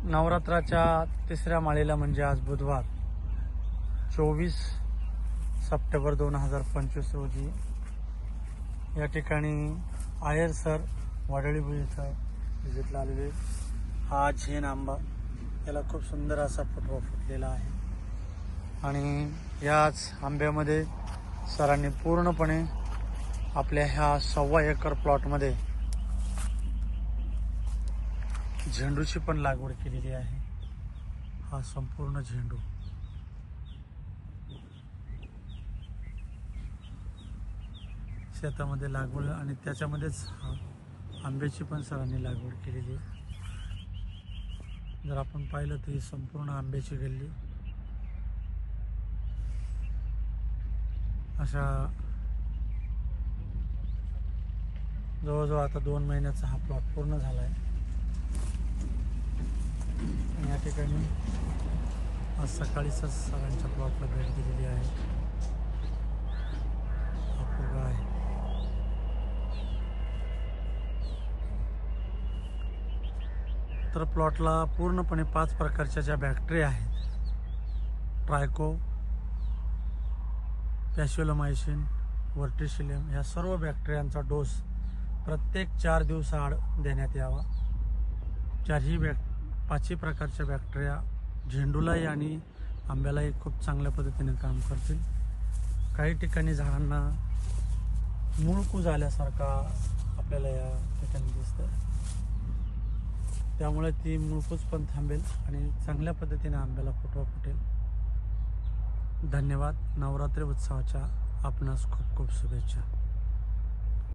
नवरात्राच्या तिसऱ्या माळेला म्हणजे आज बुधवार 24 सप्टेंबर 2025 रोजी या ठिकाणी आयर सर वाडळीबुई इथं विजिटला आलेले. हा झेन आंबा याला खूप सुंदर असा फुटवा फुटलेला आहे आणि याच आंब्यामध्ये सरांनी पूर्णपणे आपल्या ह्या 1.25 एकर प्लॉटमध्ये झेंडूची पण लागवड केलेली आहे. हा संपूर्ण झेंडू शेतामध्ये लागवड आणि त्याच्यामध्येच आंब्याची पण सरांनी लागवड केलेली आहे. जर आपण पाहिलं तर ही संपूर्ण आंब्याची गल्ली अशा जवळजवळ आता 2 महिन्याचा हा प्लॉट पूर्ण झाला आहे. या ठिकाणी आज सकाळीच सरांच्या प्लॉटला भेट दिलेली आहे. हा फुगा आहे. तर प्लॉटला पूर्णपणे 5 प्रकारच्या ज्या बॅक्टेरिया आहेत, ट्रायको, पॅशिओलोमायसिन, वर्टिसिलियम या सर्व बॅक्टेरियांचा डोस प्रत्येक 4 दिवसाआड देण्यात यावा. 5ही प्रकारच्या बॅक्टेरिया झेंडूलाही आणि आंब्यालाही खूप चांगल्या पद्धतीने काम करतील. काही ठिकाणी झाडांना मुळकूज आल्यासारखा आपल्याला या ठिकाणी दिसतं, त्यामुळे ती मुळकूज पण थांबेल आणि चांगल्या पद्धतीने आंब्याला फुटवा फुटेल. धन्यवाद. नवरात्री उत्सवाच्या आपणास खूप खूप शुभेच्छा.